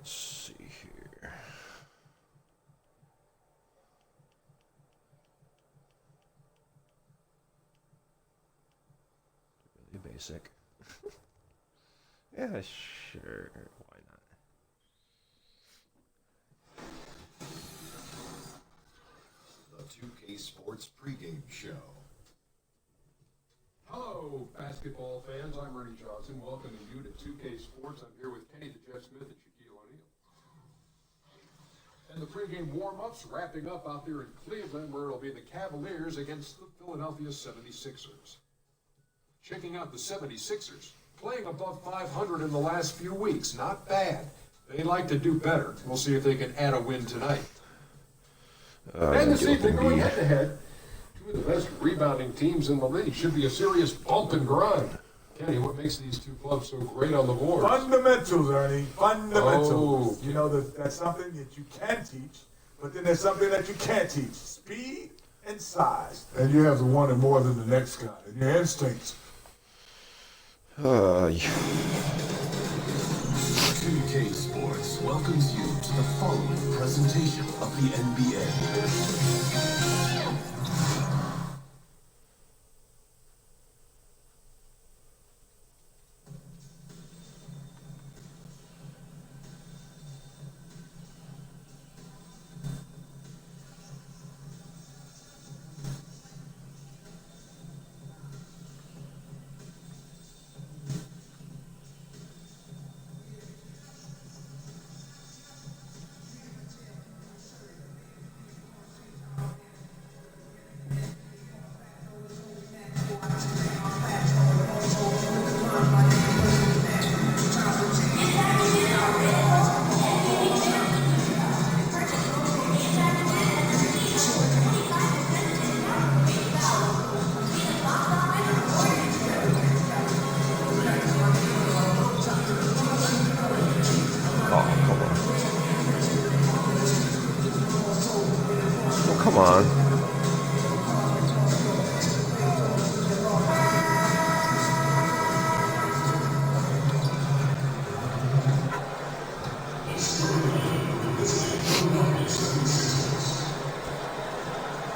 Let's see here. Really basic. Yeah, sure. Why not? The 2K Sports pregame show. Hello, basketball fans. I'm Ernie Johnson, welcoming you to 2K Sports. I'm here with Kenny the Jet Smith and Shaquille O'Neal. And the pregame warm-ups wrapping up out there in Cleveland, where it'll be the Cavaliers against the Philadelphia 76ers. Checking out the 76ers, playing above 500 in the last few weeks. Not bad. They'd like to do better. We'll see if they can add a win tonight. And this evening, going head-to-head, two of the best rebounding teams in the league. Should be a serious bump and grind. Kenny, what makes these two clubs so great on the board? Fundamentals, Ernie. Fundamentals. Oh. You know, that's something that you can teach, but then there's something that you can't teach. Speed and size. And you have to want it more than the next guy. And your instincts. 2K Sports welcomes you to the following presentation of the NBA. Come on.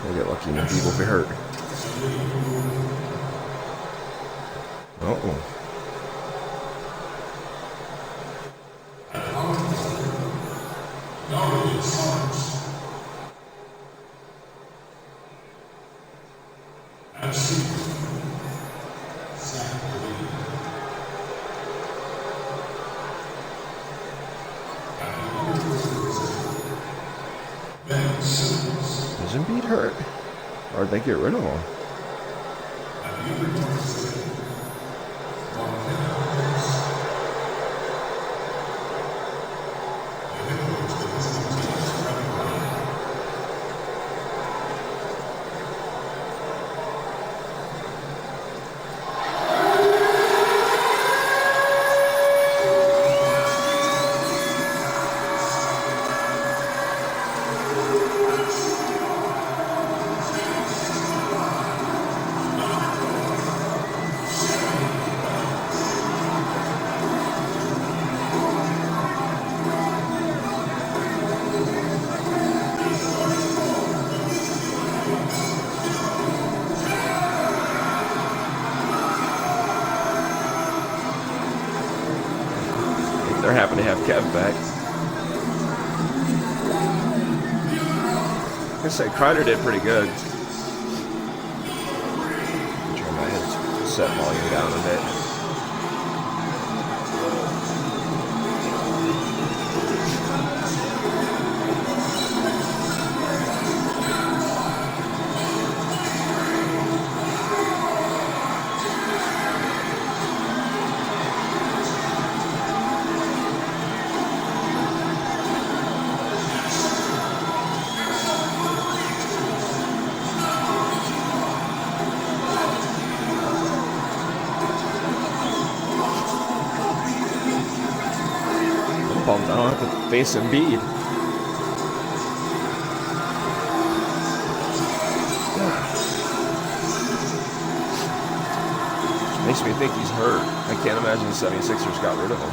We'll get lucky and people be hurt. Uh-oh. Is Embiid hurt? Or did they get rid of him? They're happy to have Kev back. I say Kreider did pretty good. Turn my set volume down a bit. I don't have to face Embiid. Makes me think he's hurt. I can't imagine the 76ers got rid of him.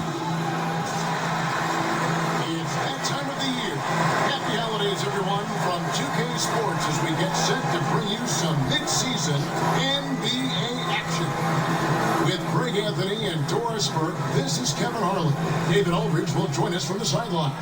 some midseason NBA action. With Greg Anthony and Doris Burke, this is Kevin Harlan. David Aldridge will join us from the sidelines.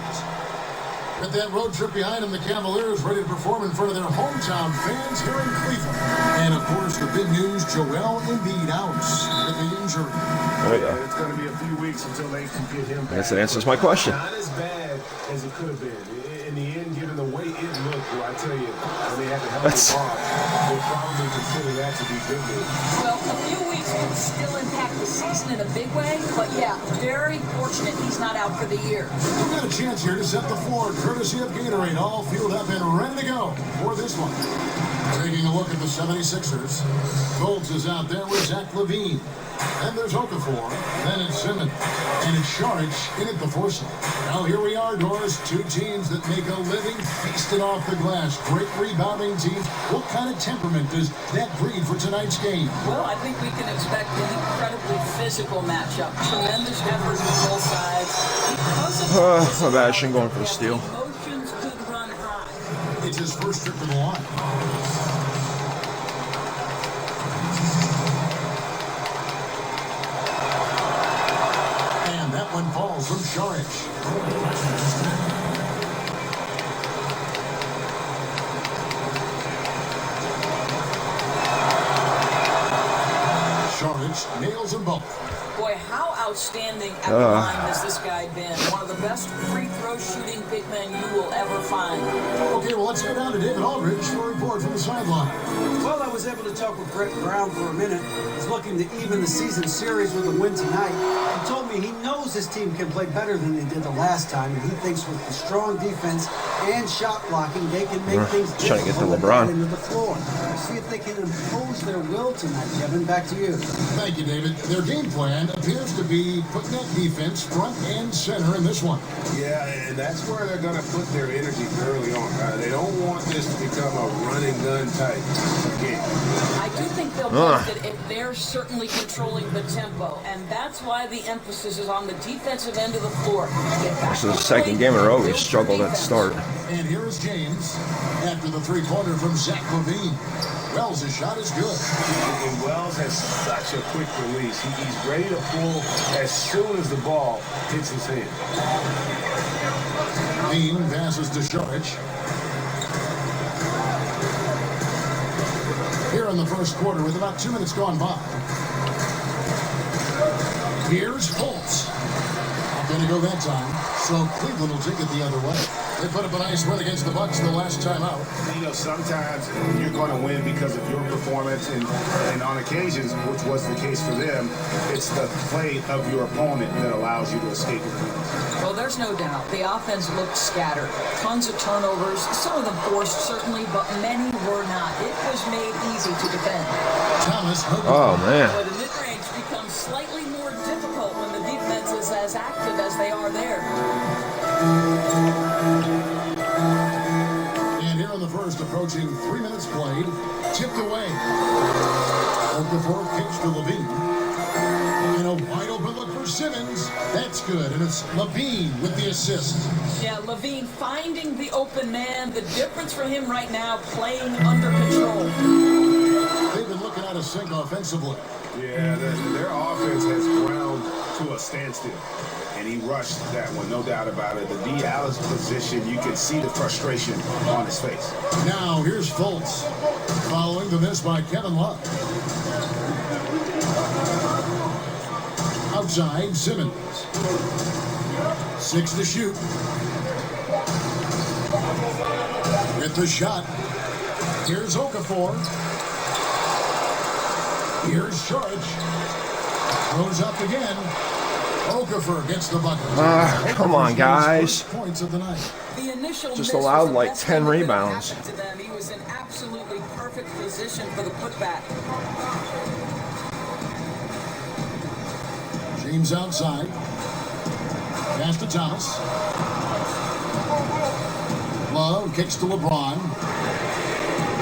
With that road trip behind them, the Cavaliers ready to perform in front of their hometown fans here in Cleveland. And, of course, the big news, Joel Embiid out with the injury. There you go. It's going to be a few weeks until they can get him back. I guess that answers my question. Not as bad as it could have been. In the end, given the way it looked, well, I tell you, when they had to help him off, they probably consider that to be good news. Well, a few weeks could still impact the season in a big way, but yeah, very fortunate he's not out for the year. We've got a chance here to set the floor, courtesy of Gatorade, all fueled up and ready to go for this one. Taking a look at the 76ers, Golds is out there with Zach LaVine. And there's Okafor, then it's Simmons, and it's Saric in at the foursome. Now here we are, Doris, two teams that make a living feasting off the glass. Great rebounding teams. What kind of temperament does that breed for tonight's game? Well, I think we can expect an incredibly physical matchup. Tremendous effort from both sides. My bad, Shin going for the steal. Emotions could run high. It's his first trip to the line. One falls from Saric. Saric nails them both. Boy, how outstanding at the line has this guy been. One of the best free throw shooting big men you will ever find. Okay, well, let's go down to David Aldridge for a report from the sideline. Well, I was able to talk with Brett Brown for a minute. He's looking to even the season series with a win tonight. He told me he knows his team can play better than they did the last time, and he thinks with the strong defense and shot blocking, they can make things trying to get to difficult LeBron. into the floor. We'll see if they can impose their will tonight. Kevin, back to you. Thank you, David. Their game plan appears to be putting that defense front and center in this one. Yeah, and that's where they're going to put their energy early on. They don't want this to become a running gun type game. I do think they'll both it if they're certainly controlling the tempo, and that's why the emphasis is on the defensive end of the floor. This is the second game in a row we struggled at the start. And here is James after the three-pointer from Zach LaVine. Wells' shot is good. And Wells has such a quick release. He's ready to pull as soon as the ball hits his hand. Dean passes to Saric. Here in the first quarter with about 2 minutes gone by. Here's Fultz. Not going to go that time, so Cleveland will take it the other way. They put up a nice win against the Bucks the last time out. You know, sometimes you're going to win because of your performance, and on occasions, which was the case for them, it's the play of your opponent that allows you to escape it. Well, there's no doubt. The offense looked scattered. Tons of turnovers. Some of them forced, certainly, but many were not. It was made easy to defend. Thomas. Oh, man. But the mid-range becomes slightly more difficult when the defense is as active as they are there. And here in the first, approaching 3 minutes played, tipped away. Okafor kicks to LaVine. And a wide open look for Simmons. That's good. And it's LaVine with the assist. Yeah, LaVine finding the open man. The difference for him right now, playing under control. They've been looking out of sync offensively. Yeah, their offense has ground to a standstill. And he rushed that one, no doubt about it. The D. Allen's position, you can see the frustration on his face. Now, here's Fultz, following the miss by Kevin Love. Outside, Simmons. 6 to shoot. With the shot. Here's Okafor. Here's Saric. Throws up again. Okafor gets the bucket. Come on, guys. Points of the night. The initial Just miss allowed was the like best 10 thing that could rebounds. happen to them. He was in absolutely perfect position for the putback. James outside. Pass to Thomas. Love kicks to LeBron.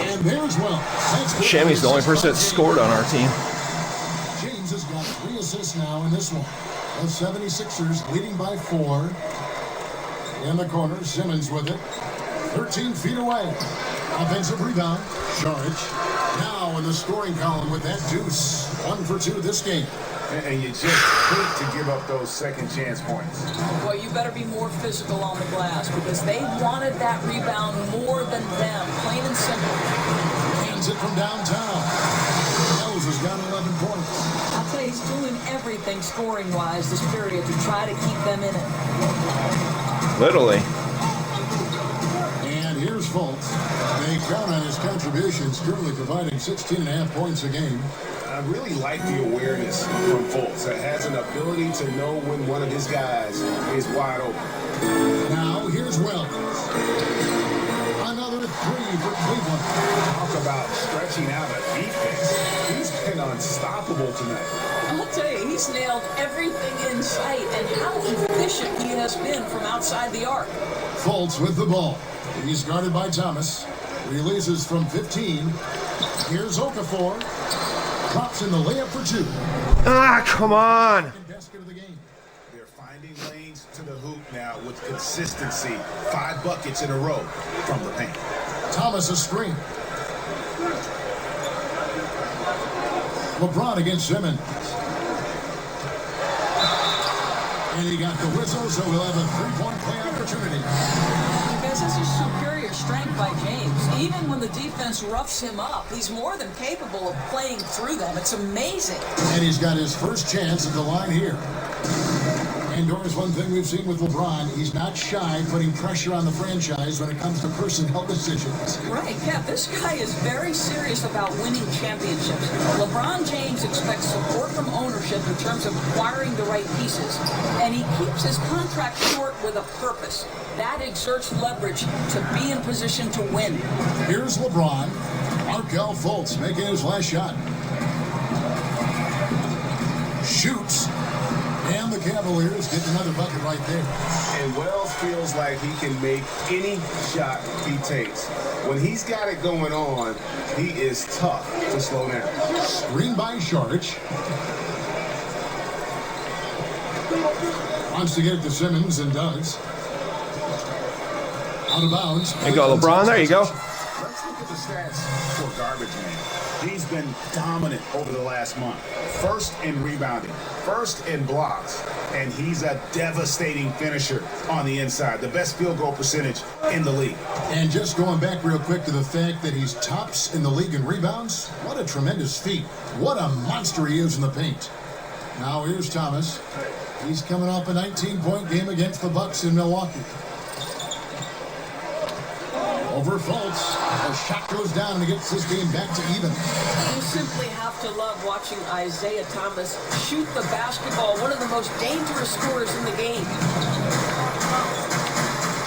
And there's Wells. Shammy's the only person that scored on our team. James has got 3 assists now in this one. The 76ers leading by 4. In the corner, Simmons with it. 13 feet away. Offensive rebound. Saric. Now in the scoring column with that deuce. 1 for 2 this game. And you just hate to give up those second chance points. Well, you better be more physical on the glass because they wanted that rebound more than them, plain and simple. Hands it from downtown. Wells has got 11 points. I'll tell you, he's doing everything scoring-wise this period to try to keep them in it. Literally. And here's Fultz. They count on his contributions, currently providing 16.5 points a game. I really like the awareness from Fultz. It has an ability to know when one of his guys is wide open. Now here's Wells. Another 3 for Cleveland. Talk about stretching out a defense. He's been unstoppable tonight. I'll tell you, he's nailed everything in sight, and how efficient he has been from outside the arc. Fultz with the ball. He's guarded by Thomas. Releases from 15. Here's Okafor. Drops in the layup for 2. Ah, come on. Basket of the game. They're finding lanes to the hoop now with consistency. 5 buckets in a row from the paint. Thomas a screen. LeBron against Simmons. And he got the whistle, so we'll have a 3-point play opportunity. Because this is superior strength by James. Even when the defense roughs him up, he's more than capable of playing through them. It's amazing. And he's got his first chance at the line here. And Doris, one thing we've seen with LeBron, he's not shy putting pressure on the franchise when it comes to personnel decisions. Right, yeah, this guy is very serious about winning championships. LeBron James expects support from ownership in terms of acquiring the right pieces, and he keeps his contract short with a purpose. That exerts leverage to be in position to win. Here's LeBron. Markelle Fultz making his last shot. Shoots. And the Cavaliers get another bucket right there. And Wells feels like he can make any shot he takes. When he's got it going on, he is tough to slow down. Screen by Sharich. Wants to get it to Simmons and does. Out of bounds. There you go, LeBron. There you go. Let's look at the stats for Garbage Man. He's been dominant over the last month. First in rebounding, first in blocks, and he's a devastating finisher on the inside. The best field goal percentage in the league. And just going back real quick to the fact that he's tops in the league in rebounds, what a tremendous feat. What a monster he is in the paint. Now here's Thomas. He's coming off a 19-point game against the Bucks in Milwaukee. Over Fultz. A shot goes down and it gets this game back to even. You simply have to love watching Isaiah Thomas shoot the basketball, one of the most dangerous scorers in the game.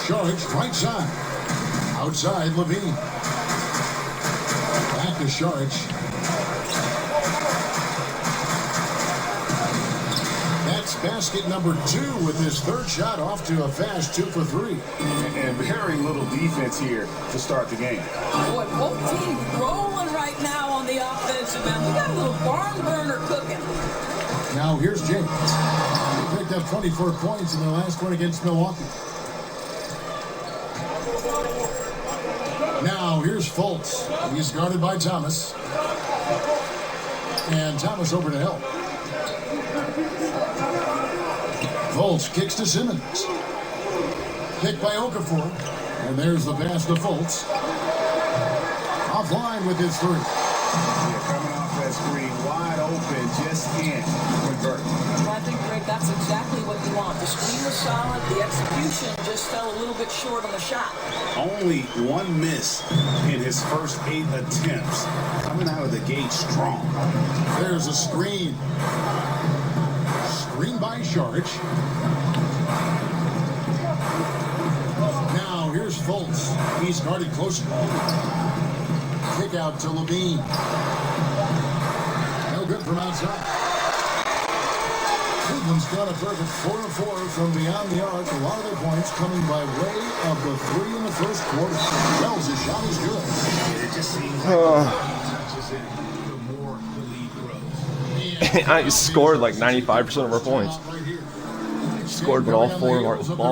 Sharich, right side. Outside, Levine. Back to Sharich. That's basket number 2 with his third shot off to a fast 2 for 3. And very little defense here to start the game. Boy, both teams rolling right now on the offensive end. We got a little barn burner cooking. Now here's James. He picked up 24 points in their last one against Milwaukee. Now here's Fultz. He's guarded by Thomas. And Thomas over to help. Fultz kicks to Simmons. Kick by Okafor. And there's the pass to Fultz. Offline with his 3. Yeah, coming off that screen, wide open, just can't convert. Well, I think, Greg, that's exactly what you want. The screen was solid. The execution just fell a little bit short on the shot. Only 1 miss in his first 8 attempts. Coming out of the gate strong. There's a screen. Screen by Sharich. Now here's Fultz. He's guarded closer. Kick out to Levine. No good from outside. Cleveland's got a perfect 4-4 from beyond the arc. A lot of their points coming by way of the 3 in the first quarter. Wells' shot is good. It just seems like the more he touches it, the more the lead grows. I scored like 95% of our points. Right here. scored, but all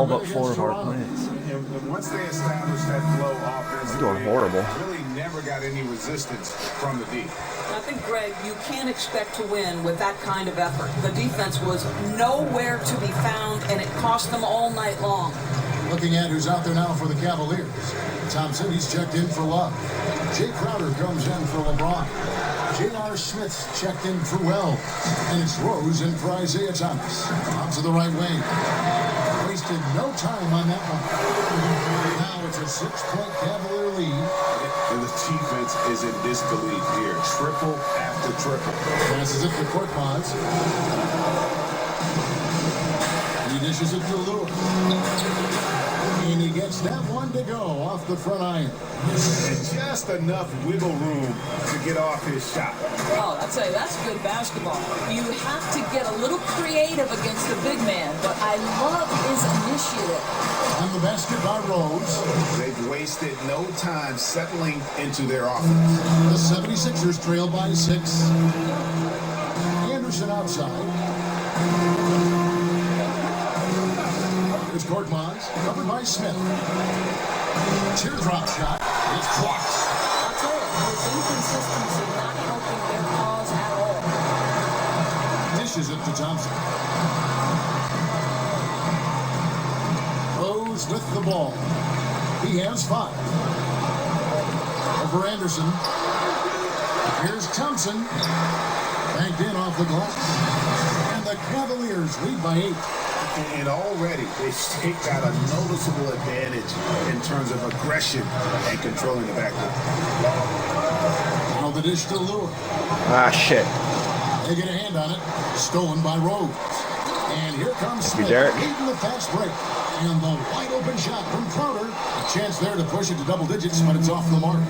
but 4 of our points. And once they established that flow offensively, They're doing horrible. Really never got any resistance from the D. I think, Greg, you can't expect to win with that kind of effort. The defense was nowhere to be found, and it cost them all night long. Looking at who's out there now for the Cavaliers. Thompson, he's checked in for Love. Jay Crowder comes in for LeBron. J.R. Smith's checked in for Wells. And it's Rose in for Isaiah Thomas. Out to the right wing. Wasted no time on that one. Now it's a 6-point Cavalier lead. And the defense is in disbelief here. Triple after triple. Passes it to Korkmaz. He dishes it to Lure. And he gets that one to go off the front iron. And just enough wiggle room to get off his shot. Oh, I'd say that's good basketball. You have to get a little creative against the big man, but I love his initiative. On the basket by Rose. They've wasted no time settling into their offense. The 76ers trail by 6. Anderson outside. Here's Korkmaz, covered by Smith. Teardrop shot is blocked. I'll tell you, his inconsistency not helping their cause at all. Dishes it to Thompson. Rose with the ball. He has 5. Over Anderson. Here's Thompson. Banked in off the glass. And the Cavaliers lead by 8. And already they've got a noticeable advantage in terms of aggression and controlling the backcourt. Now the dish to Lure. Ah, shit. They get a hand on it. Stolen by Rose. And here comes Smith leading the fast break. And the wide open shot from Crowder. A chance there to push it to double digits, but it's off the mark.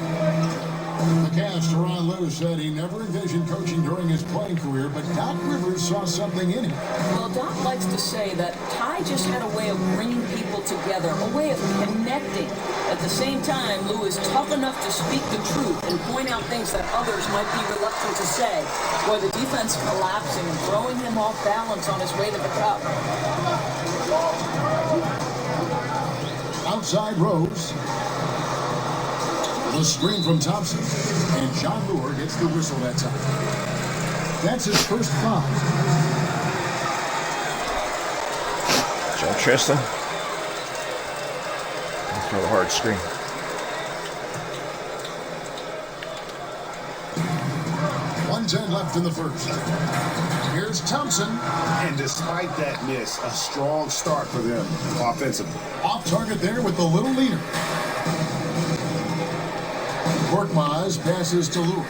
The Cavs, Teron Lue, said he never envisioned coaching during his playing career, but Doc Rivers saw something in him. Well, Doc likes to say that Ty just had a way of bringing people together, a way of connecting. At the same time, Lue is tough enough to speak the truth and point out things that others might be reluctant to say. Boy, the defense collapsing and throwing him off balance on his way to the cup. Outside Rose. The screen from Thompson. And John Lure gets the whistle that time. That's his first foul. Joe Tristan. Throw a hard screen. .110 left in the first. Here's Thompson. And despite that miss, a strong start for them offensively. Off target there with the little leader. Korkmaz passes to Lure.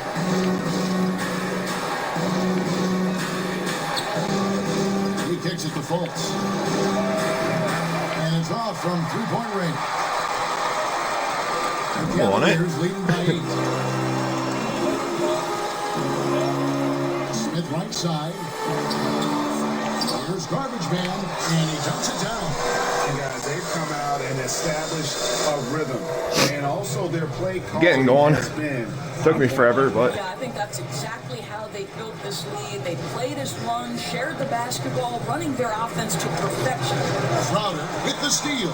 He kicks it to Fultz. And it's off from 3-point range. The Cavaliers leading by 8. Smith right side. Here's Garbage Man, and he dumps it down. And guys, they've come out and established a rhythm. And also their play Getting going. has been... Took me forever, but... Yeah, I think that's exactly how they built this lead. They played as one, shared the basketball, running their offense to perfection. Crowder with the steal.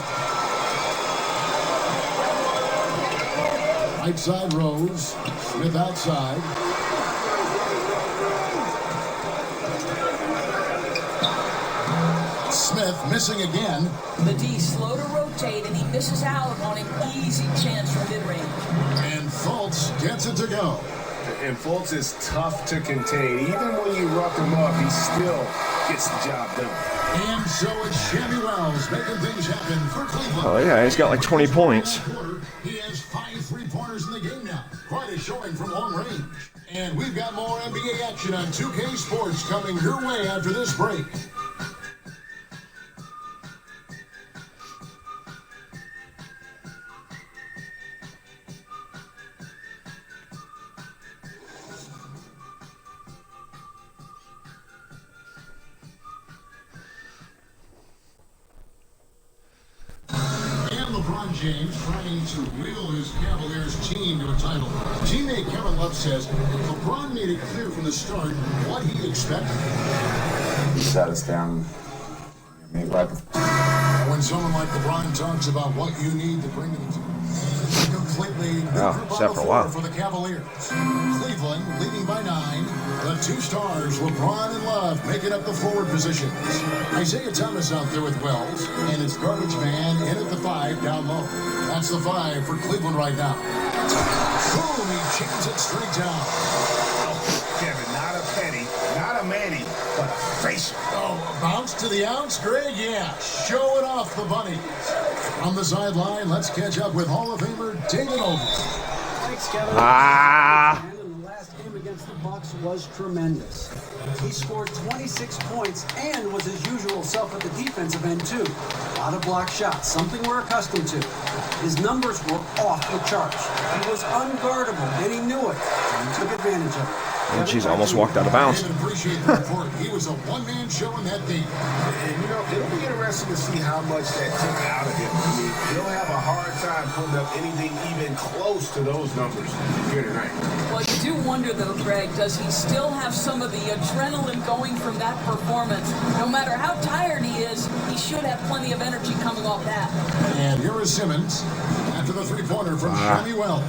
Right side Rose. Smith outside. Smith missing again. The D slow to rotate, and he misses out on an easy chance from mid-range. And Fultz gets it to go. And Fultz is tough to contain. Even when you rough him up, he still gets the job done. And so it's Shabby Wells making things happen for Cleveland. Oh, yeah, he's got like 20 points. He has 5 3-pointers in the game now. Quite a showing from long range. And we've got more NBA action on 2K Sports coming your way after this break. LeBron James trying to will his Cavaliers team to a title. Teammate Kevin Love says LeBron made it clear from the start what he expected. He sat us down When someone like LeBron talks about what you need to bring to the team, completely new group on except the for a floor while. for the Cavaliers. Cleveland leading by 9. The two stars, LeBron and Love, making up the forward positions. Isaiah Thomas out there with Wells, and it's garbage man in at the 5 down low. That's the 5 for Cleveland right now. Boom, he chains it straight down. Kevin, not a penny, not a manny, but a facial. Oh, a bounce to the ounce, Greg? Yeah, showing off the bunny. On the sideline, let's catch up with Hall of Famer David Ogle. Thanks, Kevin. And the last game against the Bucks was tremendous. He scored 26 points and was his usual self at the defensive end, too. A lot of block shots, something we're accustomed to. His numbers were off the charts. He was unguardable, and he knew it, and he took advantage of it. And she's almost walked out of bounds. David, appreciate the report. He was a one-man show in that game. And, you know, it'll be interesting to see how much that took out of him. I mean, he'll have a hard time putting up anything even close to those numbers here tonight. Well, you do wonder, though, Greg, does he still have some of the adrenaline going from that performance? No matter how tired he is, he should have plenty of energy coming off that. And here is Simmons after the three-pointer from Shami Wells.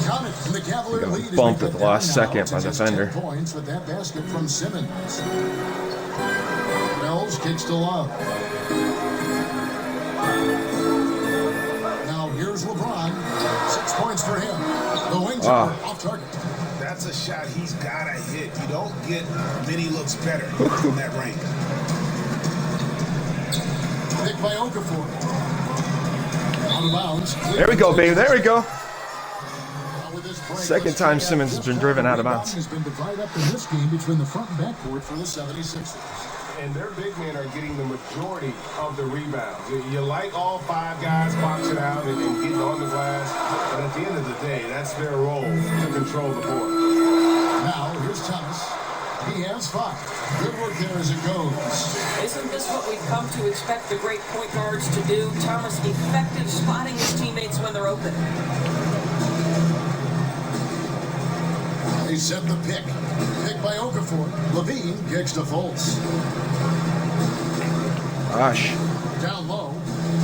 Count it, and the Cavalier lead is bumped at the last now second to by the just defender. 10 points with that basket from Simmons. Wells kicks to Love. Now here's LeBron. 6 points for him. The wings are off target. That's a shot he's got to hit. You don't get many looks better from that range. Pick by Okafor. Out of bounds. There we go, baby. There we go. With this break, Second time Simmons has been driven out of bounds. Has been divided up in this game between the front and back court for the 76ers. And their big men are getting the majority of the rebounds. You like all 5 guys boxing out and getting on the glass, but at the end of the day, that's their role to control the board. Now, here's Thomas. He has 5. Good work there as it goes. Isn't this what we've come to expect the great point guards to do? Thomas, effective spotting his teammates when they're open. They set the pick. Pick by Okafor. Levine kicks to Fultz. Gosh. Down low.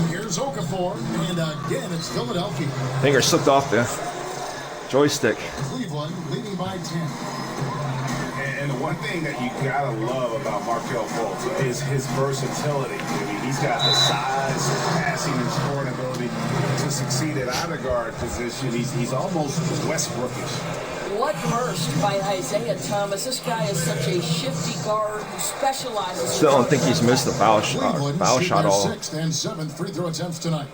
Here's Okafor. And again, it's Philadelphia. Finger slipped off the joystick. Cleveland leading by 10. And the one thing that you gotta love about Markelle Fultz is his versatility. I mean, he's got the size, passing, and scoring ability to succeed at either guard position. He's almost Westbrookish. What burst by Isaiah Thomas. This guy is such a shifty guard who specializes. Still don't think he's missed a foul shot all 6th and 7th free throw attempts tonight.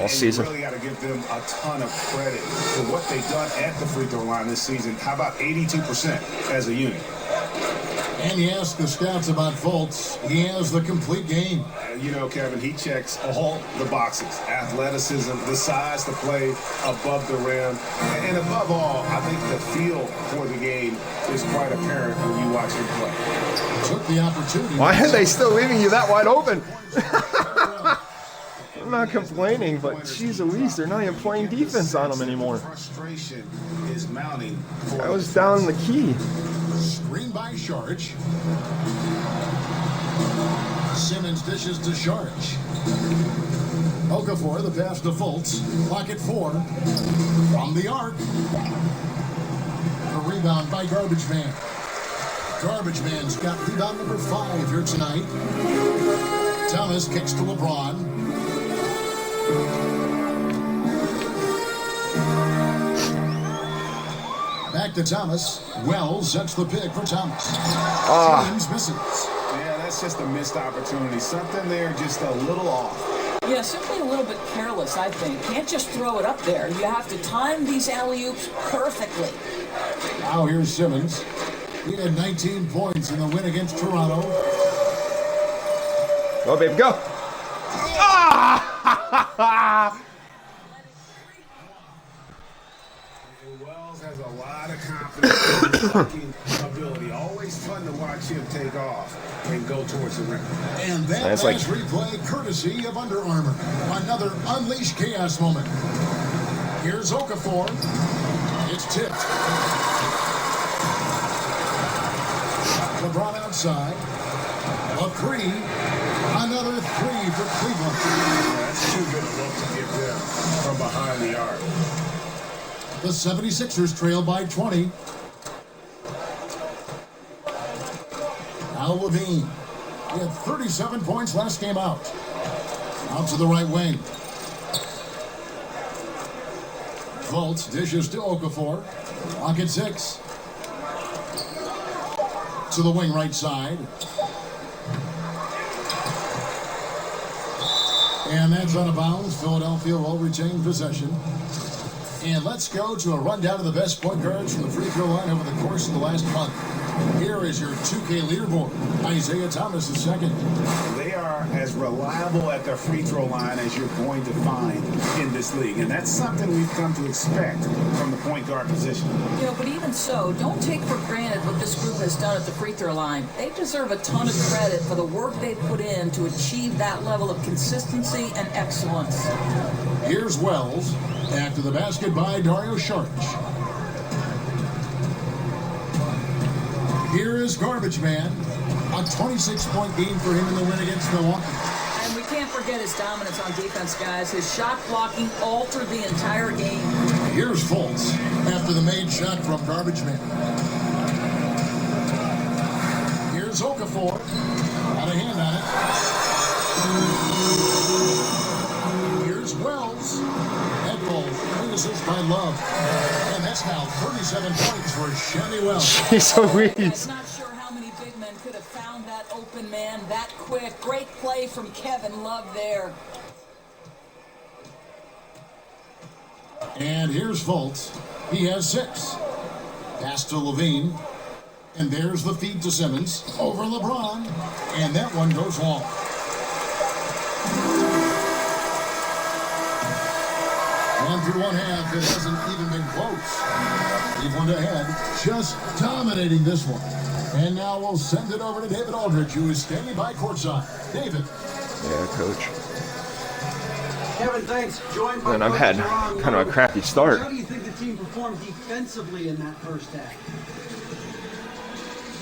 season. You really got to give them a ton of credit for what they've done at the free throw line this season. How about 82% as a unit? And you ask the scouts about Fultz. He has the complete game. You know, Kevin, he checks all the boxes. Athleticism, the size to play above the rim. And above all, I think the feel for the game is quite apparent when you watch him play. Took the opportunity. Why are they still leaving you that wide open? I'm not complaining, but geez Louise, they're not even playing defense on them anymore. Frustration is mounting. I was down in the key. Screen by Sharge. Simmons dishes to Sharge. Okafor, the pass to Fultz. Clock at 4. From the arc. A rebound by Garbage Man. Garbage Man's got rebound number 5 here tonight. Thomas kicks to LeBron. Back to Thomas. Wells sets the pick for Thomas. James misses. Yeah, that's just a missed opportunity. Something there just a little off. Yeah, simply a little bit careless, I think. Can't just throw it up there. You have to time these alley-oops perfectly. Now here's Simmons. He had 19 points in the win against Toronto. Go, baby, go. Ah! Wells has a lot of confidence in his blocking ability. Always fun to watch him take off and go towards the rim. And that That's last replay courtesy of Under Armour. Another Unleash Chaos moment. Here's Okafor. It's tipped. LeBron outside. A three. Another three for Cleveland. That's too good a look to give them from behind the arc. The 76ers trail by 20. Al Levine. He had 37 points last game out. Out to the right wing. Fultz dishes to Okafor. Clock at 6. To the wing right side. And that's out of bounds. Philadelphia will retain possession. And let's go to a rundown of the best point guards from the free throw line over the course of the last month. Here is your 2K leaderboard. Isaiah Thomas is second. They are as reliable at their free throw line as you're going to find in this league. And that's something we've come to expect from the point guard position. You know, but even so, don't take for granted what this group has done at the free throw line. They deserve a ton of credit for the work they've put in to achieve that level of consistency and excellence. Here's Wells. After the basket by Dario Saric. Here is Garbage Man. A 26-point game for him in the win against Milwaukee. And we can't forget his dominance on defense, guys. His shot blocking altered the entire game. Here's Fultz after the made shot from Garbage Man. Here's Okafor. Got a hand on it. Here's Wells. That ball finishes by Love. And that's now 37 points for Shammy Wells. Jeez Louise. I'm not sure how many big men could have found that open man that quick. Great play from Kevin Love there. And here's Fultz. He has 6. Pass to Levine. And there's the feed to Simmons. Over LeBron. And that one goes long. One through one half, it hasn't even been close. Cleveland ahead, just dominating this one. And now we'll send it over to David Aldridge, who is standing by courtside. David. Yeah, coach. Kevin, thanks. Joined by And I've had kind of a crappy start. How do you think the team performed defensively in that first half?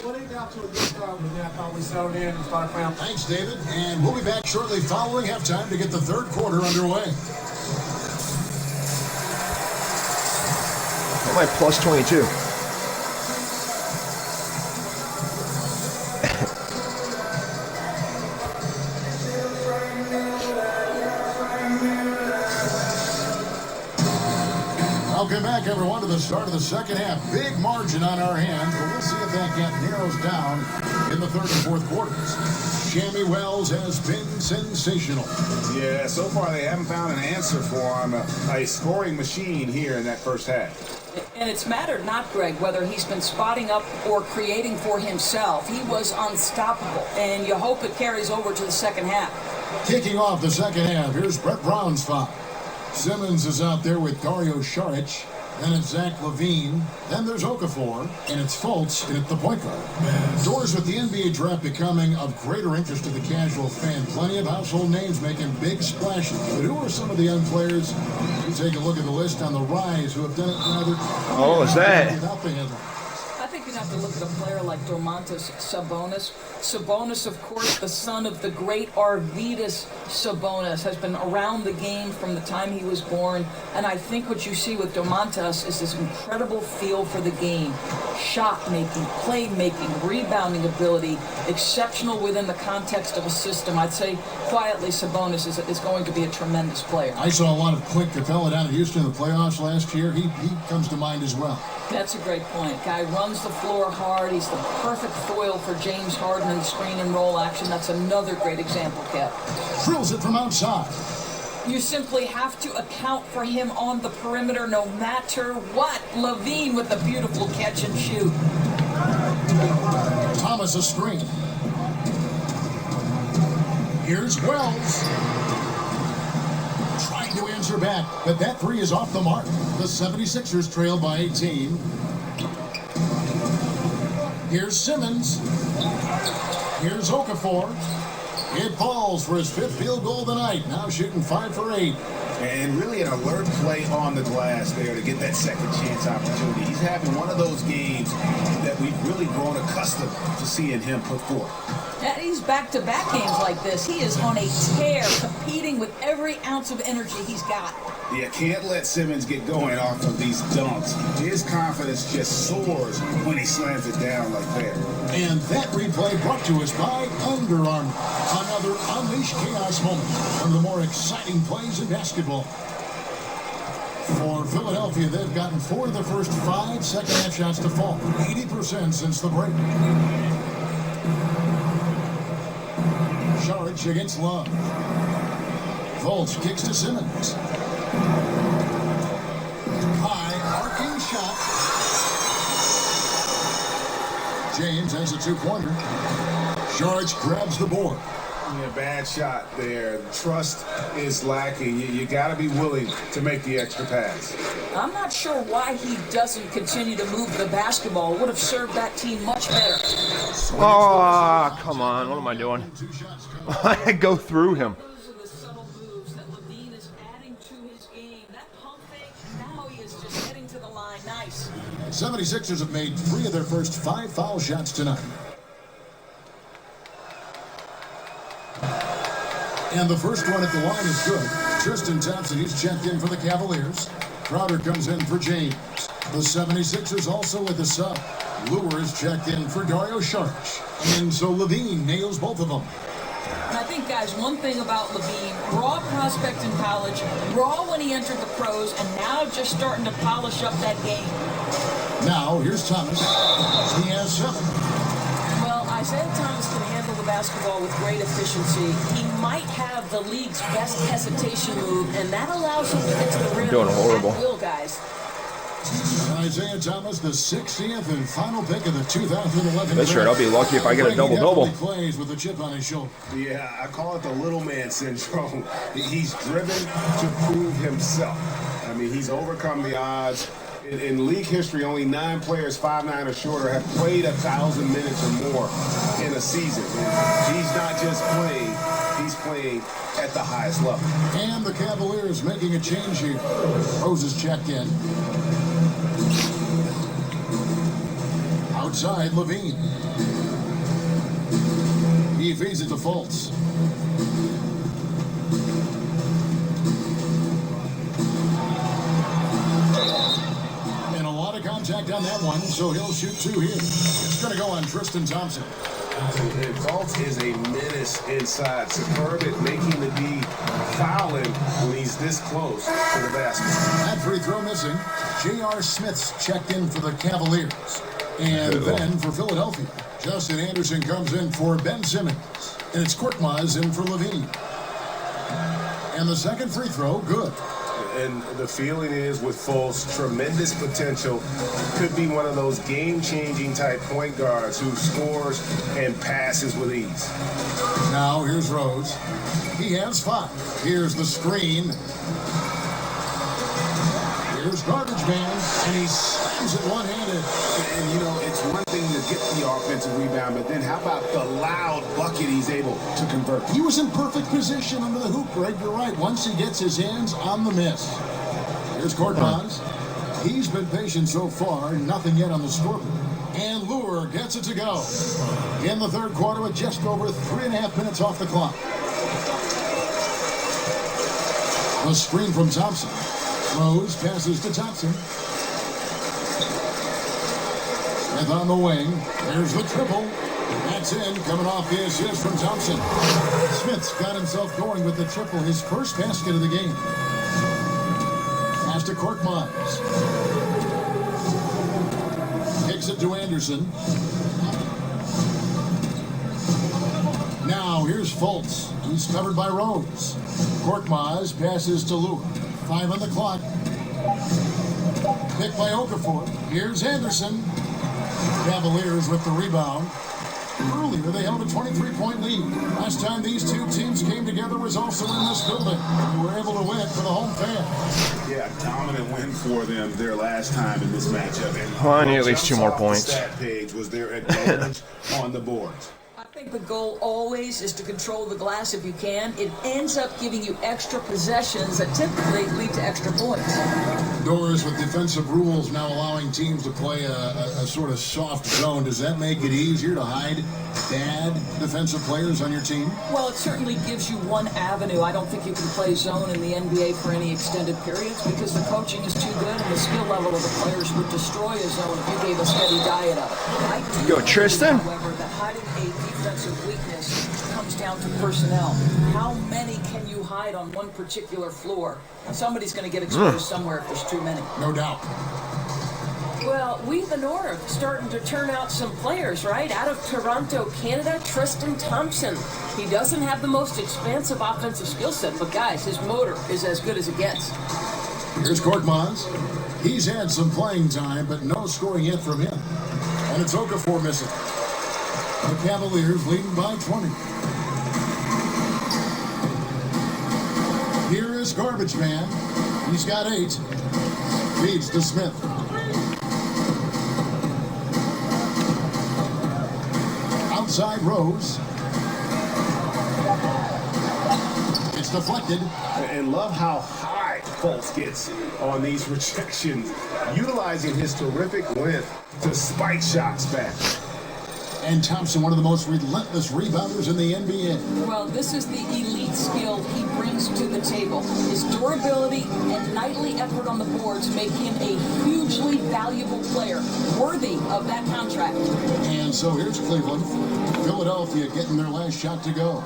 Well, they got to a good start with that. I thought we settled in and started playing. Thanks, David. And we'll be back shortly following halftime to get the third quarter underway. I'm like plus 22. Welcome back, everyone, to the start of the second half. Big margin on our hands, but we'll see if that gap narrows down in the third and fourth quarters. Shammy Wells has been sensational. Yeah, so far they haven't found an answer for him. A scoring machine here in that first half. And it's mattered not, Greg, whether he's been spotting up or creating for himself. He was unstoppable, and you hope it carries over to the second half. Kicking off the second half, here's Brett Brown's foul. Simmons is out there with Dario Saric. Then it's Zach Levine. Then there's Okafor. And it's Fultz at the point guard. Doors with the NBA draft becoming of greater interest to the casual fan. Plenty of household names making big splashes. But who are some of the young players? You take a look at the list on the rise who have done it rather. Oh, is that? Without the headline. I think you'd have to look at a player like Domantas Sabonis. Sabonis, of course, the son of the great Arvydas Sabonis, has been around the game from the time he was born. And I think what you see with Domantas is this incredible feel for the game. Shot making, play making, rebounding ability, exceptional within the context of a system. I'd say quietly Sabonis is going to be a tremendous player. I saw a lot of Clint Capella down at Houston in the playoffs last year. He comes to mind as well. That's a great point. Guy runs the floor hard. He's the perfect foil for James Harden in screen and roll action. That's another great example, Kev. Drills it from outside. You simply have to account for him on the perimeter no matter what. Levine with the beautiful catch and shoot. Thomas a screen. Here's Wells. Trying to answer back, but that three is off the mark. The 76ers trail by 18. Here's Simmons. Here's Okafor. It falls for his 5th field goal of the night. Now shooting 5 for 8. And really an alert play on the glass there to get that second chance opportunity. He's having one of those games that we've really grown accustomed to seeing him put forth. Yeah, he's back-to-back games like this. He is on a tear, competing with every ounce of energy he's got. You can't let Simmons get going off of these dunks. His confidence just soars when he slams it down like that. And that replay brought to us by Under Armour. Another Unleash Chaos moment. One of the more exciting plays in basketball. For Philadelphia, they've gotten 4 of the first 5 second-half shots to fall. 80% since the break. Charge against Love. Fultz kicks to Simmons. High arcing shot. James has a 2-pointer. Charge grabs the board. Yeah, bad shot there. Trust is lacking. You got to be willing to make the extra pass. I'm not sure why he doesn't continue to move the basketball. It would have served that team much better. Oh, come on. What am I doing? I go through him. Those are the subtle moves that Levine is adding to his game. That pump fake, now he is just heading to the line. Nice. 76ers have made 3 of their first 5 foul shots tonight. And the first one at the line is good. Tristan Thompson, he's checked in for the Cavaliers. Crowder comes in for James. The 76ers also with the sub. Lewis checked in for Dario Saric. And so Levine nails both of them. And I think, guys, one thing about Levine, raw prospect in college, raw when he entered the pros, and now just starting to polish up that game. Now, here's Thomas. He has 7. Well, Isaiah Thomas can handle the basketball with great efficiency. He might have the league's best hesitation move, and that allows him to get to the rim Doing horrible. at will, guys. Isaiah Thomas, the 60th and final pick of the 2011 That's right. I'll be lucky if I get a double-double. He plays with a chip on his shoulder. Yeah, I call it the little man syndrome. He's driven to prove himself. I mean, he's overcome the odds. In league history, only 9 players 5'9" or shorter have played 1,000 minutes or more in a season. And he's not just playing, he's playing at the highest level. And the Cavaliers making a change here. Rose is checked in. Outside, Levine. He feeds it to Fultz. And a lot of contact on that one, so he'll shoot 2 here. It's going to go on Tristan Thompson. And Fultz is a menace inside. Superb at making the D, fouling when he's this close to the basket. That free throw missing. J.R. Smith's checked in for the Cavaliers. And then for Philadelphia, Justin Anderson comes in for Ben Simmons. And it's Korkmaz in for Levine. And the second free throw, good. And the feeling is with Fultz, tremendous potential. Could be one of those game-changing type point guards who scores and passes with ease. Now here's Rose. He has 5. Here's the screen. Here's Garbage Man, and he slams it one-handed. And, you know, it's one thing to get the offensive rebound, but then how about the loud bucket he's able to convert? He was in perfect position under the hoop, Greg. You're right. Once he gets his hands on the miss. Here's Korkmaz. He's been patient so far. Nothing yet on the scoreboard. And Lure gets it to go. In the third quarter with just over 3.5 minutes off the clock. The screen from Thompson. Rose passes to Thompson. Smith on the wing. There's the triple. That's in, coming off the assist from Thompson. Smith's got himself going with the triple, his first basket of the game. Pass to Korkmaz. Kicks it to Anderson. Now here's Fultz. He's covered by Rose. Korkmaz passes to Lure. 5 on the clock. Picked by Okafor. Here's Anderson. Cavaliers with the rebound. Earlier, they held a 23-point lead. Last time these 2 teams came together was also in this building. They were able to win for the home fans. Yeah, dominant win for them their last time in this matchup. And Well, I need at least 2 more points. Stat page was their advantage on the boards. I I think the goal always is to control the glass if you can. It ends up giving you extra possessions that typically lead to extra points. Doris, with defensive rules now allowing teams to play a sort of soft zone, does that make it easier to hide bad defensive players on your team? Well, it certainly gives you one avenue. I don't think you can play zone in the NBA for any extended periods because the coaching is too good and the skill level of the players would destroy a zone if you gave a steady diet of it. I do Yo, Tristan. believe, however, that hiding a defensive weakness comes down to personnel. How many can you hide on one particular floor? Somebody's going to get exposed somewhere if there's too many. No doubt. Well, we the North starting to turn out some players, right? Out of Toronto, Canada, Tristan Thompson. He doesn't have the most expansive offensive skill set, but guys, his motor is as good as it gets. Here's Korkmaz. He's had some playing time, but no scoring yet from him. And it's Okafor missing. The Cavaliers leading by 20. Here is Garbage Man. He's got 8. Feeds to Smith. Outside Rose. It's deflected. And love how high Fultz gets on these rejections, utilizing his terrific length to spike shots back. And Thompson, one of the most relentless rebounders in the NBA. Well, this is the elite skill he brings to the table. His durability and nightly effort on the boards make him a hugely valuable player, worthy of that contract. And so here's Cleveland. Philadelphia getting their last shot to go.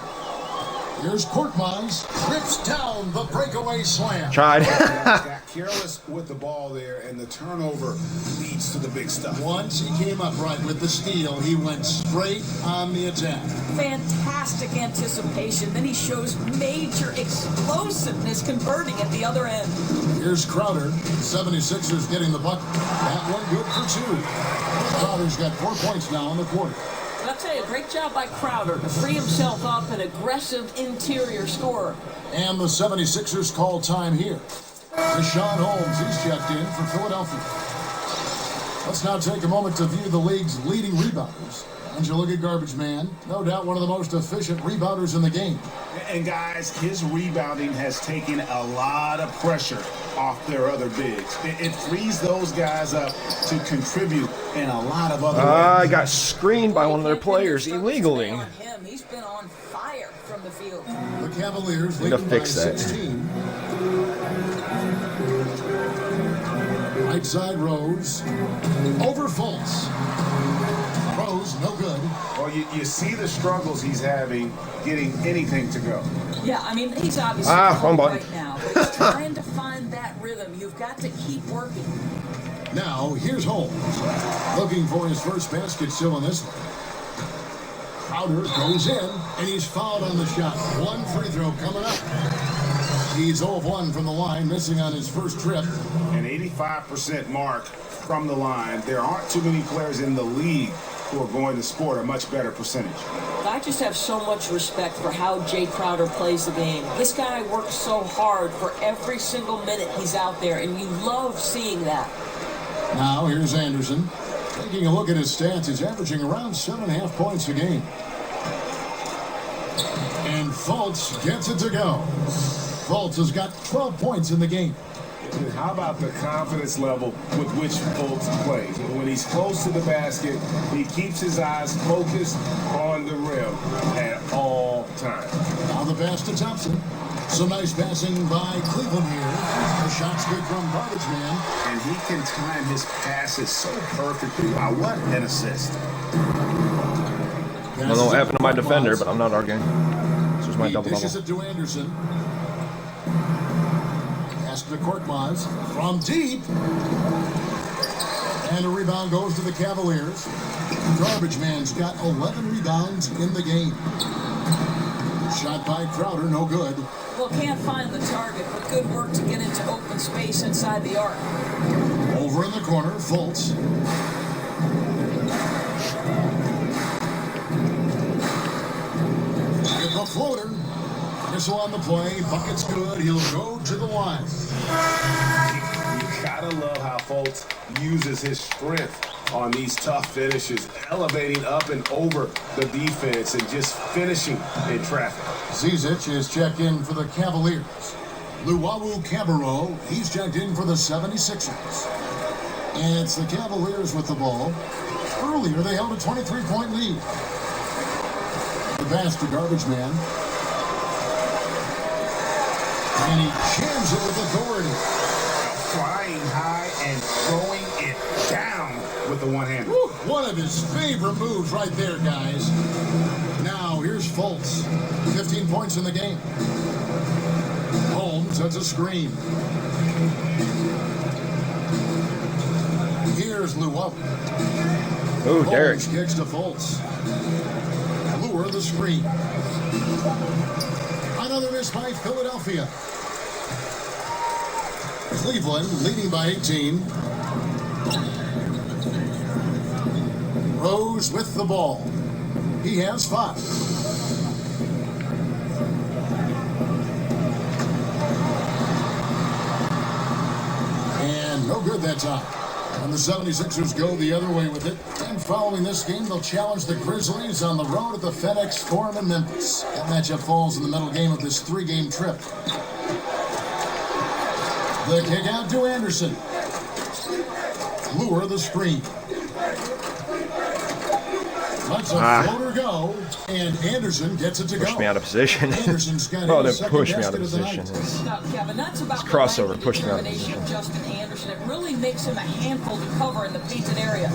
Here's Korkmaz. Trips down the breakaway slam. Tried. Got careless with the ball there, and the turnover leads to the big stuff. Once he came up right with the steal, he went straight on the attack. Fantastic anticipation. Then he shows major explosiveness converting at the other end. Here's Crowder. 76ers getting the bucket. That one good for 2. Crowder's got 4 points now in the quarter. I'll tell you, great job by Crowder to free himself up, an aggressive interior scorer. And the 76ers call time here. Deshaun Holmes, he's checked in for Philadelphia. Let's now take a moment to view the league's leading rebounders. And you look at Garbage Man, no doubt one of the most efficient rebounders in the game. And guys, his rebounding has taken a lot of pressure off their other bigs. It frees those guys up to contribute in a lot of other ways. I got screened by one of their players illegally. On him. He's been on fire from the field. The Cavaliers Need to leading by fix that. 16. Right side Rose. Over Fultz. Rose, no good. Well, you see the struggles he's having getting anything to go. Yeah, I mean, he's obviously wrong button. right now, but he's trying to find that rhythm. You've got to keep working. Now, here's Holmes. Looking for his first basket still in this one. Crowder goes in, and he's fouled on the shot. One free throw coming up. He's 0 of 1 from the line, missing on his first trip. An 85% mark from the line. There aren't too many players in the league who are going to score a much better percentage. I just have so much respect for how Jay Crowder plays the game. This guy works so hard for every single minute he's out there, and you love seeing that. Now, here's Anderson. Taking a look at his stats, he's averaging around 7.5 points a game. And Fultz gets it to go. Fultz has got 12 points in the game. And how about the confidence level with which Fultz plays? When he's close to the basket, he keeps his eyes focused on the rim at all times. Now the pass to Thompson. Some nice passing by Cleveland here. The shot's good from Garbage Man. And he can time his passes so perfectly. Wow, what an assist. I don't know what happened to my defender, but I'm not arguing. This was my He double-double. dishes it to Anderson. Pass to Korkmaz from deep. And a rebound goes to the Cavaliers. Garbage Man's got 11 rebounds in the game. Shot by Crowder, no good. Well, can't find the target, but good work to get into open space inside the arc. Over in the corner, Fultz. Get the floater. Missile on the play. Bucket's good. He'll go to the line. You gotta love how Fultz uses his strength on these tough finishes, elevating up and over the defense and just finishing in traffic. Zizic is checked in for the Cavaliers. Luau Cabarro, he's checked in for the 76ers. And it's the Cavaliers with the ball. Earlier, they held a 23-point lead. The pass to Garbage Man. And he jams it with authority. Flying high and throwing it down with the one-hander. One of his favorite moves right there, guys. Now, here's Fultz. 15 points in the game. Holmes sets a screen. Here's Luau. Oh, Derek. Holmes kicks to Fultz. Lure the screen. Another miss by Philadelphia. Cleveland leading by 18. Rose with the ball. He has 5. And no good that time. And the 76ers go the other way with it. And following this game, they'll challenge the Grizzlies on the road at the FedEx Forum in Memphis. That matchup falls in the middle game of this 3-game trip. The kick out to Anderson. Lure the screen. Lets a floater go, and Anderson gets it to go. Push me out of position. Anderson's got Oh, his then second push me out basket of the position. night. Now, Kevin, that's about It's crossover, the pushed me out of determination position. of Justin Anderson. It really makes him a handful to cover in the painted area.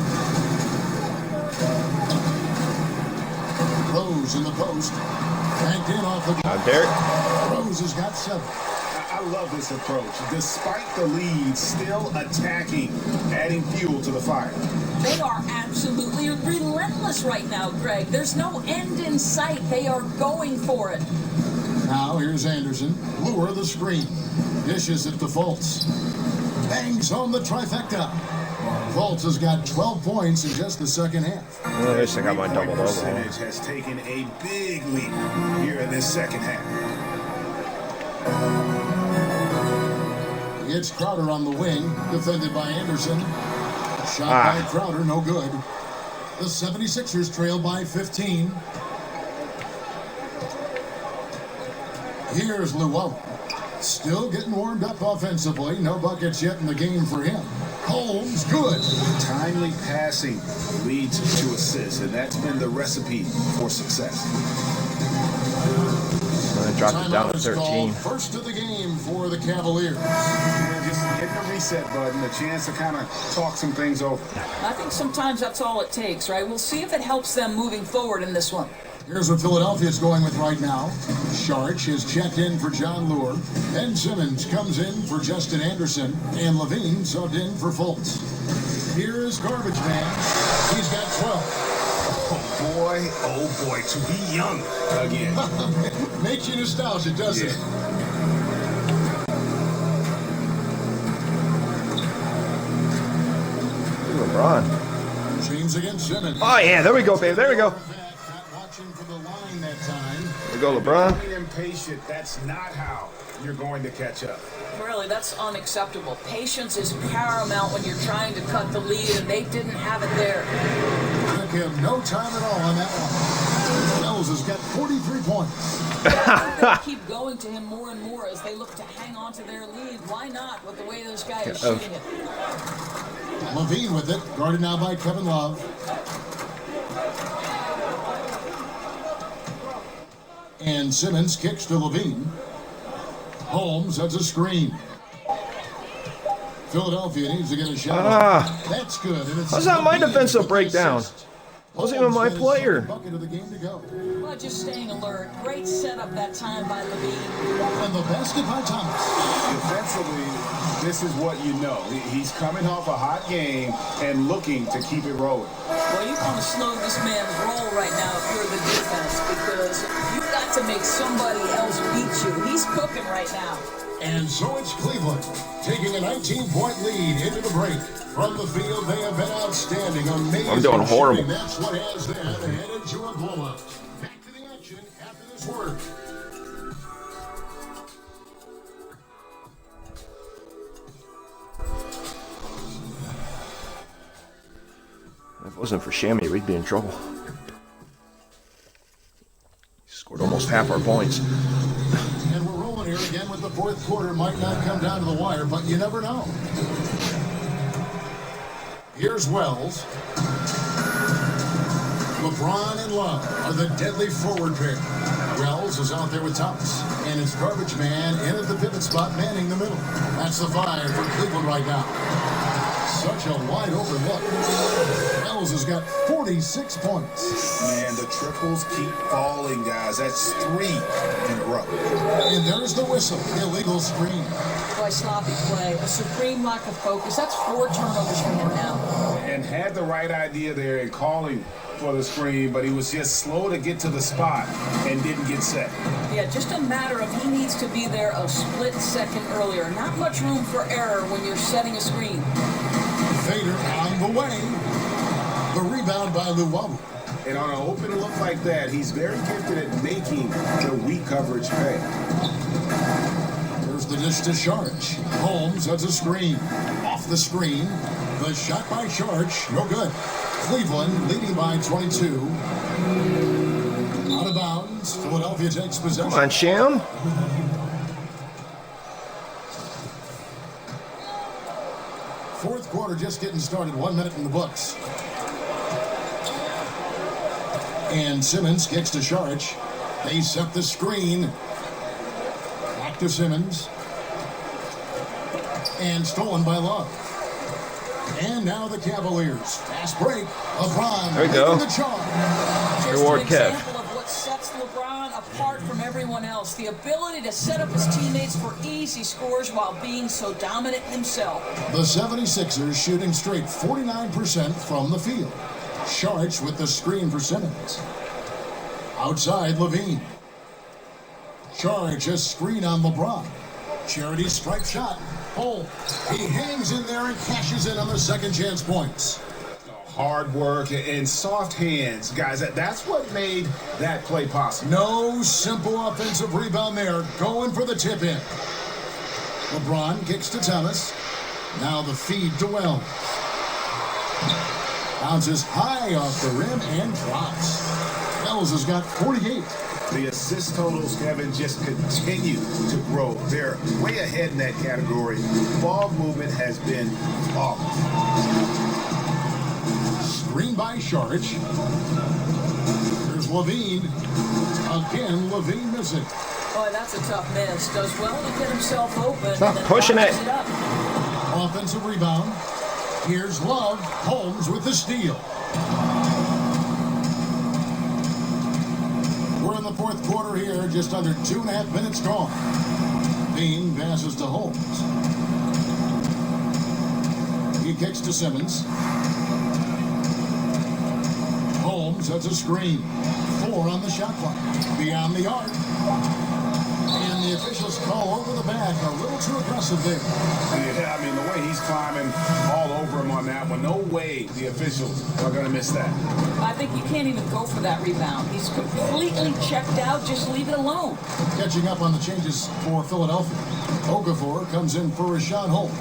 Rose in the post. Banked in off the glass. Derek. Rose has got 7. I love this approach. Despite the lead, still attacking, adding fuel to the fire. They are absolutely relentless right now, Greg. There's no end in sight. They are going for it. Now here's Anderson. Lure the screen. Dishes it to Fultz. Bangs on the trifecta. Fultz has got 12 points in just the second half. Well, at least I got my double double. Percentage has taken a big leap here in this second half. It's Crowder on the wing, defended by Anderson. Shot by Crowder, no good. The 76ers trail by 15. Here's Luau. Still getting warmed up offensively. No buckets yet in the game for him. Holmes, good. Timely passing leads to assists, and that's been the recipe for success. I dropped it down Timeout to is 13. called. First of the game for the Cavaliers. Yeah, just hitting the reset button, a chance to kind of talk some things over. I think sometimes that's all it takes, right? We'll see if it helps them moving forward in this one. Here's what Philadelphia is going with right now. Sharch is checked in for John Lure. Ben Simmons comes in for Justin Anderson. And Levine subbed in for Fultz. Here is Garbage Man. He's got 12. Oh boy, to be young again. Makes you nostalgic, doesn't it? LeBron. James against Simmons. Oh, yeah. There we go, baby. There we go. Not watching for the line that time. There we go, LeBron. Being impatient, that's not how you're going to catch up. Really, that's unacceptable. Patience is paramount when you're trying to cut the lead, and they didn't have it there. Took him no time at all on that one. Wells has got 43 points. They keep going to him more and more as they look to hang on to their lead. Why not with the way those guys are shooting it? Levine with it, guarded now by Kevin Love. And Simmons kicks to Levine. Holmes has a screen. Philadelphia needs to get a shot. That's good. And it's How's that my Levine defensive with the breakdown? assist. Wasn't even my Holmes has his player. second bucket of the game to go. Well, just staying alert. Great setup that time by Levine. And the basket by Thomas. Defensively, this is what you know. He's coming off a hot game and looking to keep it rolling. Well, you want to slow this man's roll right now if you're the defense, because you've got to make somebody else beat you. He's cooking right now. And so it's Cleveland taking a 19-point lead into the break. From the field, they have been outstanding. Amazing. I'm doing horrible. shooting. That's what has them headed to a blowout. Back to the action after this word. it wasn't for Shammy, we'd be in trouble. He scored almost half our points. And we're rolling here again with the fourth quarter. Might not come down to the wire, but you never know. Here's Wells. LeBron and Love are the deadly forward pair. Wells is out there with Thomas, and it's garbage man in at the pivot spot, manning the middle. That's the 5 for Cleveland right now. Such a wide open look. Wells has got 46 points. Man, the triples keep falling, guys. That's 3 in a row. And there's the whistle. Illegal screen. Boy, sloppy play. A supreme lack of focus. That's 4 turnovers for him now. And had the right idea there in calling for the screen, but he was just slow to get to the spot and didn't get set. Yeah, just a matter of he needs to be there a split second earlier. Not much room for error when you're setting a screen. Fader on the way. The rebound by Luwawu. And on an open look like that, he's very gifted at making the weak coverage pay. There's the dish to Sharch. Holmes, that's a screen. Off the screen. The shot by Sharch, no good. Cleveland leading by 22. Out of bounds. Philadelphia takes possession. Come on, Sham. Fourth quarter just getting started. 1 minute in the books. And Simmons kicks to Sharch. They set the screen. Back to Simmons. And stolen by Love. And now the Cavaliers. Fast break. LeBron there we go. leading the charge. Just Reward an Kev. example of what sets LeBron apart from everyone else. The ability to set up his teammates for easy scores while being so dominant himself. The 76ers shooting straight 49% from the field. Sharch with the screen for Simmons. Outside, Levine. Sharch a screen on LeBron. Charity stripe shot. Holmes. He hangs in there and cashes in on the second chance points. Hard work and soft hands, guys. That's what made that play possible. No simple offensive rebound there. Going for the tip in. LeBron kicks to Thomas. Now the feed to Wells. Bounces high off the rim and drops. Wells has got 48. The assist totals, Kevin, just continue to grow. They're way ahead in that category. Ball movement has been flawless. Screen by Sharch. There's Levine. Again, Levine missing. Boy, that's a tough miss. Does well to get himself open. Stop and then pushing it. bounces up. Offensive rebound. Here's Love. Holmes with the steal. We're in the fourth quarter here, just under 2.5 minutes gone. Bean passes to Holmes. He kicks to Simmons. Holmes, that's a screen. 4 on the shot clock. Beyond the arc. And the officials call over the back. A little too aggressive there. Yeah, I mean, the way he's climbing all over him on that one, no way the officials are going to miss that. I think you can't even go for that rebound. He's completely checked out. Just leave it alone. Catching up on the changes for Philadelphia. Okafor comes in for Rashawn Holmes.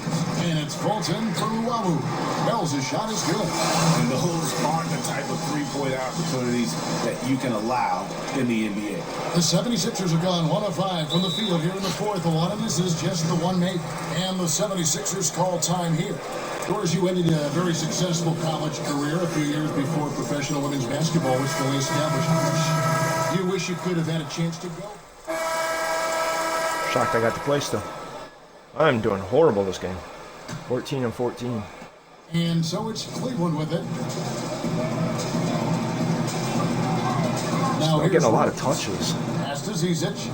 And it's Fulton for Luwawu. Wells' shot is good. And those aren't the type of three-point opportunities that you can allow in the NBA. The 76ers have gone 1 of 5 from the field here in the fourth. A lot of this is just the one made. And the 76ers call time here. Doris, you ended a very successful college career a few years before professional women's basketball was fully established. Do you wish you could have had a chance to go? Shocked I got to play still. I'm doing horrible this game. 14-14. And so it's Cleveland with it. Now I'm getting a lot of touches. Pass to Zizic.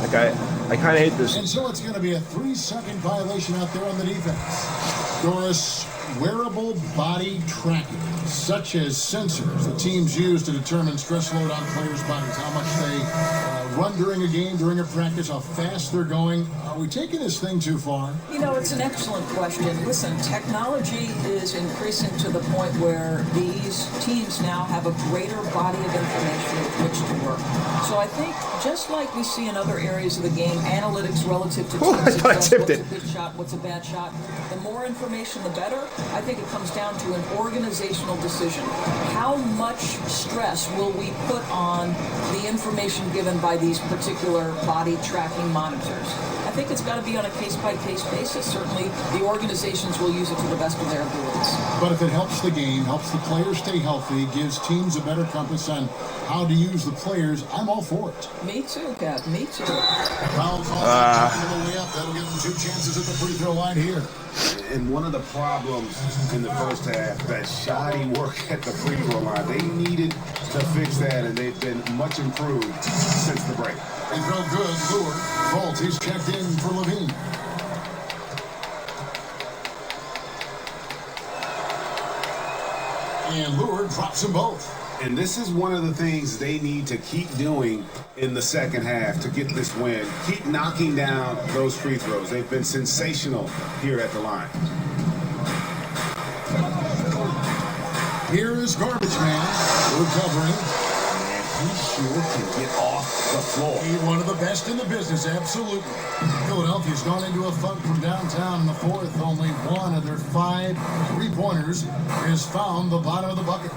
Like I kind of hate this. And so it's going to be a 3-second violation out there on the defense. Doris, wearable body tracking, such as sensors that teams use to determine stress load on players' bodies, how much they run during a game, during a practice, how fast they're going. Are we taking this thing too far? You know, it's an excellent question. Listen, technology is increasing to the point where these teams now have a greater body of information with which to work. So I think, just like we see in other areas of the game, analytics relative to Ooh, I thought I success, tipped what's it. a good shot, what's a bad shot, the more information, the better. I think it comes down to an organizational decision. How much stress will we put on the information given by these particular body tracking monitors? I think it's got to be on a case-by-case basis. Certainly, the organizations will use it to the best of their abilities. But if it helps the game, helps the players stay healthy, gives teams a better compass on how to use the players, I'm all for it. Me too, Cap. Me too. Foul call on the way up. That'll give them 2 chances at the free throw line here. And one of the problems in the first half, that shoddy work at the free throw line, they needed to fix that, and they've been much improved since the break. They throw good. Lure. Bolt, he's checked in for Levine. And Lure drops them both. And this is one of the things they need to keep doing in the second half to get this win. Keep knocking down those free throws. They've been sensational here at the line. Here is Garbage Man recovering. He sure can get off the floor. He's one of the best in the business, absolutely. Philadelphia's gone into a funk from downtown in the fourth. Only one of their 5 3-pointers has found the bottom of the bucket.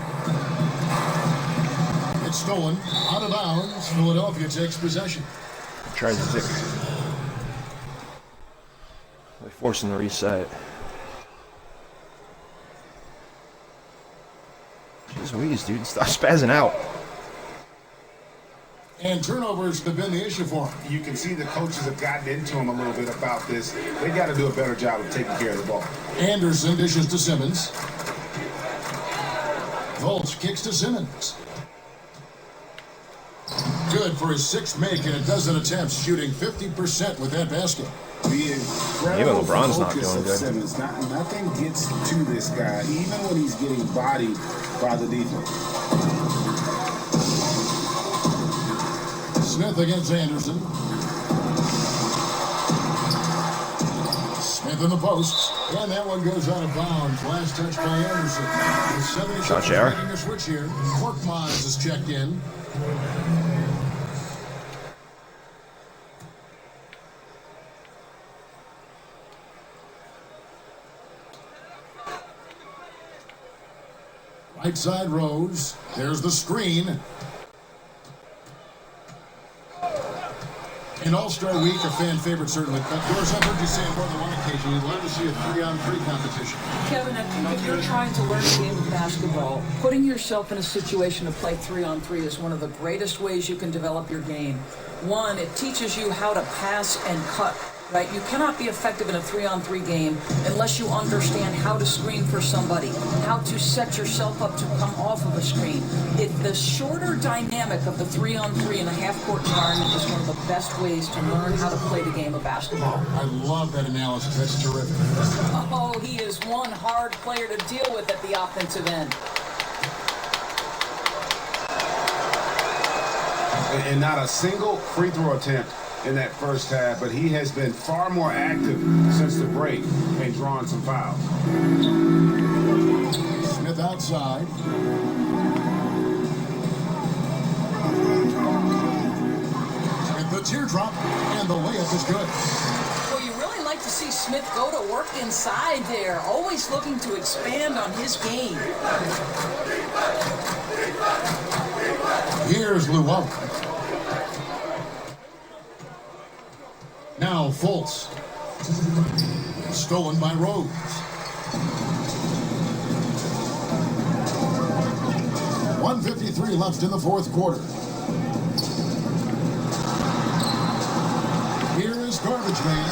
It's stolen, out of bounds. Philadelphia takes possession. Tries to zip. They're forcing the reset. Jeez Louise, dude. Stop spazzing out. And turnovers have been the issue for him. You can see the coaches have gotten into him a little bit about this. They got to do a better job of taking care of the ball. Anderson dishes to Simmons. Volch kicks to Simmons. Good for his 6th make and a dozen attempts, shooting 50% with that basket. The incredible Even LeBron's not focus doing of good. Simmons. Nothing gets to this guy, even when he's getting bodied by the defense. Smith against Anderson. Smith in the post. And that one goes out of bounds. Last touch by Anderson. The 76ers Shot share. making a switch here. Korkmaz is checked in. Right side Rose. There's the screen. In All-Star Week, a fan favorite certainly. Doris, I've heard you say on more than one occasion you'd love to see a 3-on-3 competition. Kevin, if you're trying to learn a game of basketball, putting yourself in a situation to play 3-on-3 is one of the greatest ways you can develop your game. One, it teaches you how to pass and cut, right? You cannot be effective in a 3-on-3 game unless you understand how to screen for somebody, how to set yourself up to come off of a screen. The shorter dynamic of the 3-on-3 in a half-court environment is one of the best ways to learn how to play the game of basketball. I love that analysis. That's terrific. Oh, he is one hard player to deal with at the offensive end. And not a single free throw attempt in that first half, but he has been far more active since the break and drawn some fouls. Smith outside. With the teardrop, and the layup is good. Well, you really like to see Smith go to work inside there, always looking to expand on his game. Here's Llewellyn. Now Fultz. Stolen by Rose. .153 left in the fourth quarter. Here is Garbage Man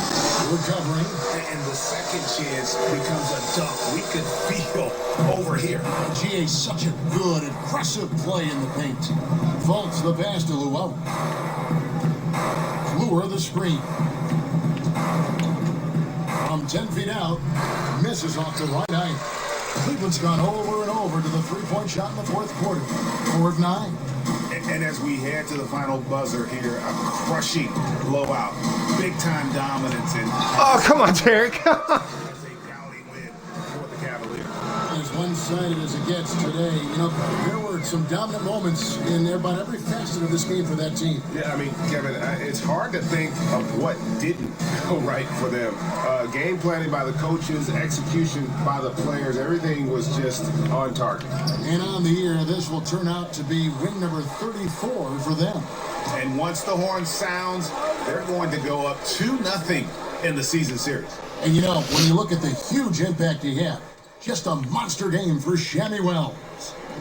recovering. And the second chance becomes a dunk. We could feel over here. GA, such a good, impressive play in the paint. Fultz the pass to Llewellyn. Lure the screen. From 10 feet out, misses off the right eye. Cleveland's gone over and over to the 3-point shot in the fourth quarter. 4 of 9. And as we head to the final buzzer here, a crushing blowout, big-time dominance, and Oh, come on, Derek. that's a gaudy win for the Cavaliers. As one-sided as it gets today, you know, there were some dominant moments in about every facet of this game for that team. Yeah, I mean, Kevin, it's hard to think of what didn't go right for them. Game planning by the coaches, execution by the players, everything was just on target. And on the year, this will turn out to be win number 34 for them. And once the horn sounds, they're going to go up 2-0 in the season series. And you know, when you look at the huge impact he had, just a monster game for Shammy Wells.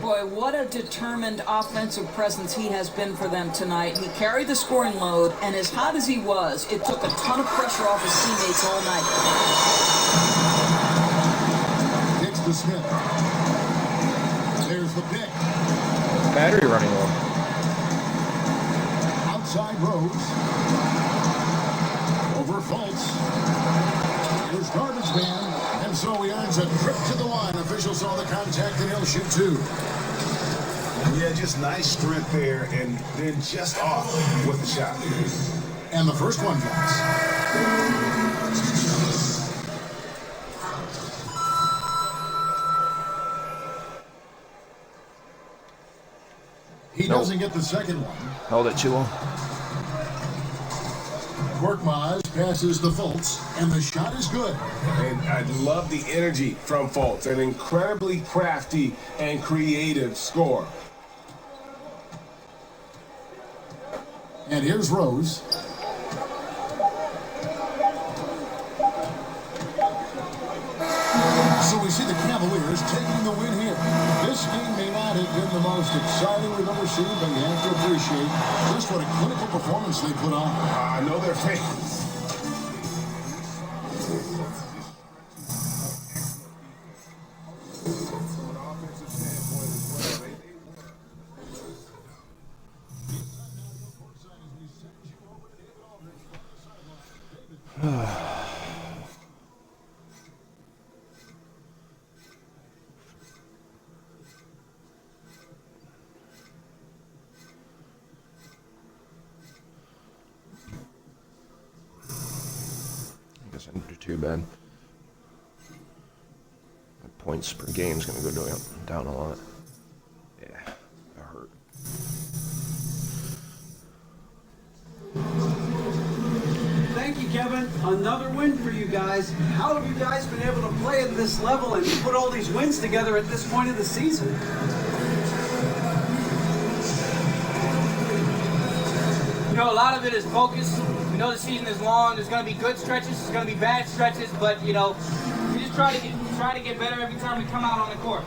Boy, what a determined offensive presence he has been for them tonight. He carried the scoring load, and as hot as he was, it took a ton of pressure off his teammates all night. Kicks to Smith. There's the pick. Battery running low. Outside Rose. Over Fultz. Here's garbage man. And so he earns a trip to the line. Officials saw the contact and he'll shoot 2. Yeah, just nice strength there, and then just off with the shot. And the first one drops. He doesn't get the second one. Held it too long. Korkmaz passes the Fultz, and the shot is good. And I love the energy from Fultz, an incredibly crafty and creative scorer. And here's Rose. So we see the Cavaliers taking the win here. This game may not have been the most exciting we've ever seen, but you have to appreciate just what a clinical performance they put on. I know their fans. I guess I didn't do too bad. My points per game is going to go down a lot. Yeah, that hurt. Thank you, Kevin. Another win for you guys. How have you guys been able to play at this level and put all these wins together at this point of the season? You know, a lot of it is focus. We know the season is long. There's going to be good stretches. There's going to be bad stretches. But, you know, we just try to get better every time we come out on the court.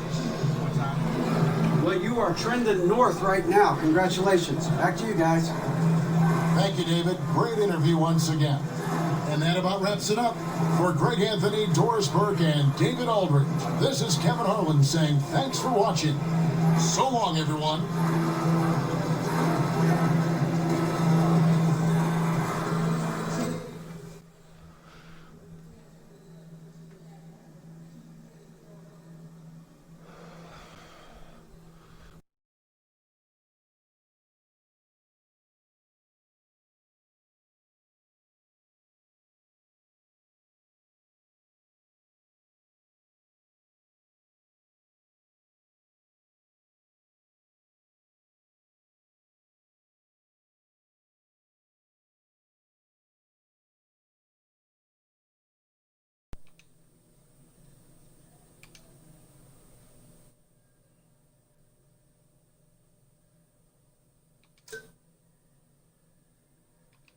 Well, you are trending north right now. Congratulations. Back to you guys. Thank you, David. Great interview once again. And that about wraps it up. For Greg Anthony, Doris Burke, and David Aldridge, this is Kevin Harlan saying thanks for watching. So long, everyone.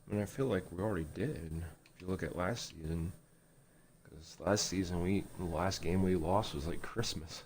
I mean, I feel like we already did. If you look at last season, because last season the last game we lost was like Christmas.